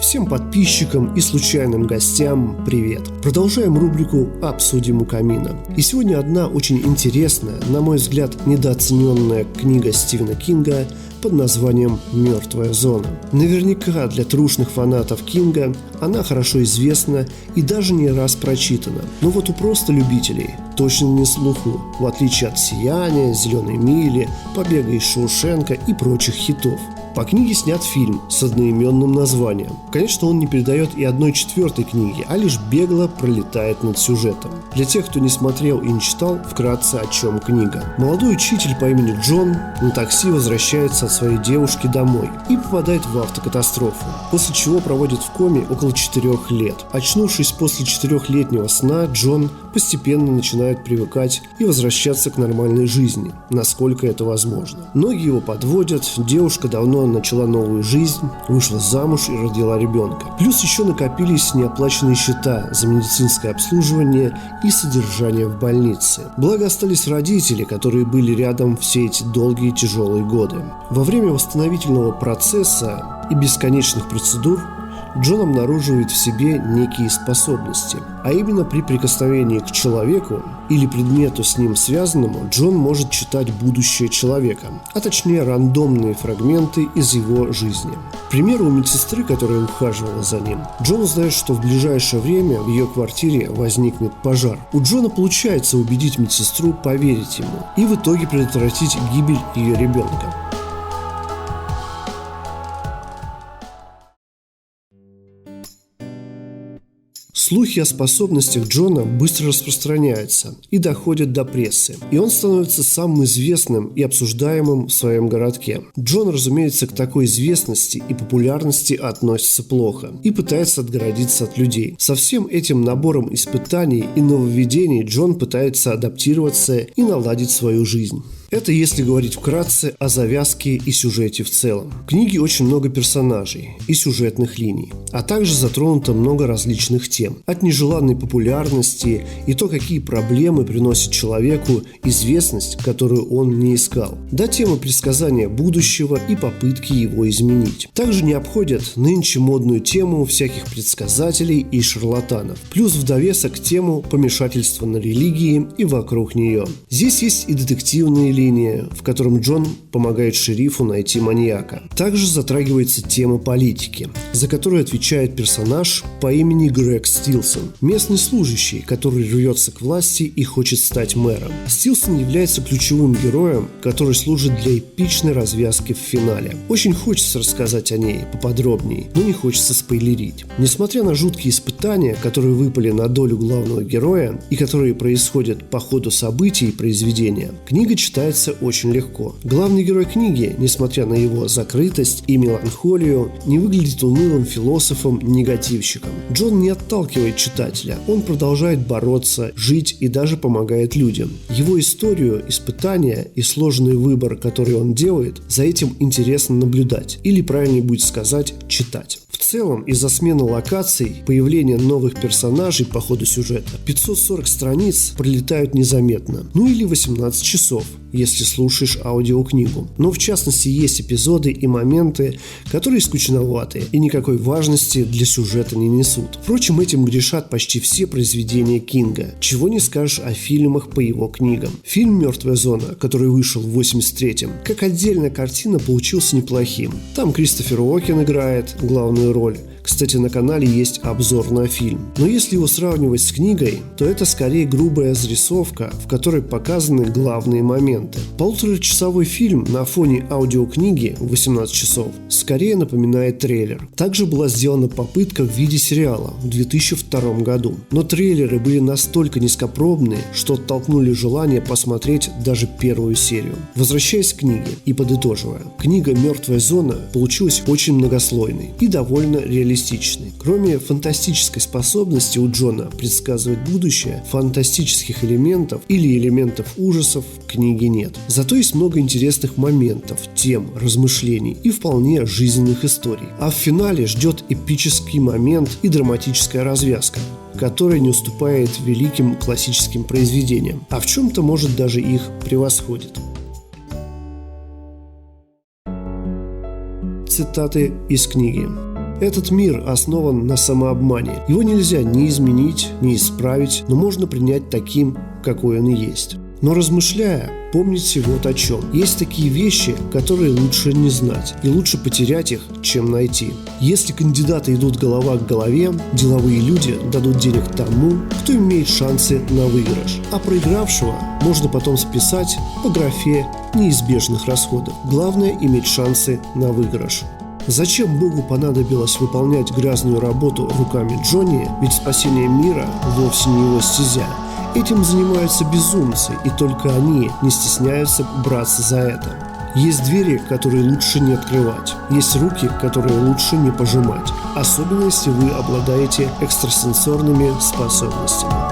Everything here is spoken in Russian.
Всем подписчикам и случайным гостям привет! Продолжаем рубрику «Обсудим у камина». И сегодня одна очень интересная, на мой взгляд, недооцененная книга Стивена Кинга под названием «Мертвая зона». Наверняка для трушных фанатов Кинга она хорошо известна и даже не раз прочитана. Но вот у просто любителей точно не слуху, в отличие от «Сияния», «Зеленой мили», «Побега из Шоушенка» и прочих хитов. По книге снят фильм с одноименным названием. Конечно, он не передает и 1/4 книги, а лишь бегло пролетает над сюжетом. Для тех, кто не смотрел и не читал, вкратце о чем книга. Молодой учитель по имени Джон на такси возвращается от своей девушки домой и попадает в автокатастрофу, после чего проводит в коме около 4 лет. Очнувшись после 4-летнего сна, Джон постепенно начинает привыкать и возвращаться к нормальной жизни, насколько это возможно. Ноги его подводят, девушка давно начала новую жизнь, вышла замуж и родила ребенка. Плюс еще накопились неоплаченные счета за медицинское обслуживание и содержание в больнице. Благо остались родители, которые были рядом все эти долгие тяжелые годы. Во время восстановительного процесса и бесконечных процедур Джон обнаруживает в себе некие способности, а именно при прикосновении к человеку или предмету с ним связанному Джон может читать будущее человека, а точнее рандомные фрагменты из его жизни. К примеру, у медсестры, которая ухаживала за ним, Джон узнает, что в ближайшее время в ее квартире возникнет пожар. У Джона получается убедить медсестру поверить ему и в итоге предотвратить гибель ее ребенка. Слухи о способностях Джона быстро распространяются и доходят до прессы, и он становится самым известным и обсуждаемым в своем городке. Джон, разумеется, к такой известности и популярности относится плохо и пытается отгородиться от людей. Со всем этим набором испытаний и нововведений Джон пытается адаптироваться и наладить свою жизнь. Это если говорить вкратце о завязке и сюжете в целом. В книге очень много персонажей и сюжетных линий, а также затронуто много различных тем. От нежеланной популярности и то, какие проблемы приносит человеку известность, которую он не искал, до темы предсказания будущего и попытки его изменить. Также не обходят нынче модную тему всяких предсказателей и шарлатанов. Плюс в довесок тему помешательства на религии и вокруг нее. Здесь есть и детективные линия, в котором Джон помогает шерифу найти маньяка. Также затрагивается тема политики, за которую отвечает персонаж по имени Грег Стилсон, местный служащий, который рвется к власти и хочет стать мэром. Стилсон является ключевым героем, который служит для эпичной развязки в финале. Очень хочется рассказать о ней поподробнее, но не хочется спойлерить. Несмотря на жуткие испытания, которые выпали на долю главного героя и которые происходят по ходу событий произведения, книга читается очень легко. Главный герой книги, несмотря на его закрытость и меланхолию, не выглядит унылым философом-негативщиком. Джон не отталкивает читателя, он продолжает бороться, жить и даже помогает людям. Его историю, испытания и сложный выбор, который он делает, за этим интересно наблюдать, или правильнее будет сказать, читать. В целом, из-за смены локаций, появления новых персонажей по ходу сюжета, 540 страниц пролетают незаметно, или 18 часов, если слушаешь аудиокнигу. Но в частности есть эпизоды и моменты, которые скучноватые и никакой важности для сюжета не несут. Впрочем, этим грешат почти все произведения Кинга, чего не скажешь о фильмах по его книгам. Фильм «Мертвая зона», который вышел в 1983-м, как отдельная картина получился неплохим. Там Кристофер Уокен играет главную роль. Кстати, на канале есть обзор на фильм. Но если его сравнивать с книгой, то это скорее грубая зарисовка, в которой показаны главные моменты. 1,5-часовой фильм на фоне аудиокниги в 18 часов скорее напоминает трейлер. Также была сделана попытка в виде сериала в 2002 году. Но трейлеры были настолько низкопробные, что оттолкнули желание посмотреть даже первую серию. Возвращаясь к книге и подытоживая, книга «Мертвая зона» получилась очень многослойной и довольно реалистичной. Кроме фантастической способности у Джона предсказывать будущее, фантастических элементов или элементов ужасов в книге нет. Зато есть много интересных моментов, тем, размышлений и вполне жизненных историй. А в финале ждет эпический момент и драматическая развязка, которая не уступает великим классическим произведениям, а в чем-то, может, даже их превосходит. Цитаты из книги. Этот мир основан на самообмане. Его нельзя ни изменить, ни исправить, но можно принять таким, какой он и есть. Но размышляя, помните вот о чем. Есть такие вещи, которые лучше не знать, и лучше потерять их, чем найти. Если кандидаты идут голова к голове, деловые люди дадут денег тому, кто имеет шансы на выигрыш. А проигравшего можно потом списать по графе неизбежных расходов. Главное – иметь шансы на выигрыш. Зачем Богу понадобилось выполнять грязную работу руками Джонни, ведь спасение мира вовсе не его стезя. Этим занимаются безумцы, и только они не стесняются браться за это. Есть двери, которые лучше не открывать. Есть руки, которые лучше не пожимать. Особенно, если вы обладаете экстрасенсорными способностями.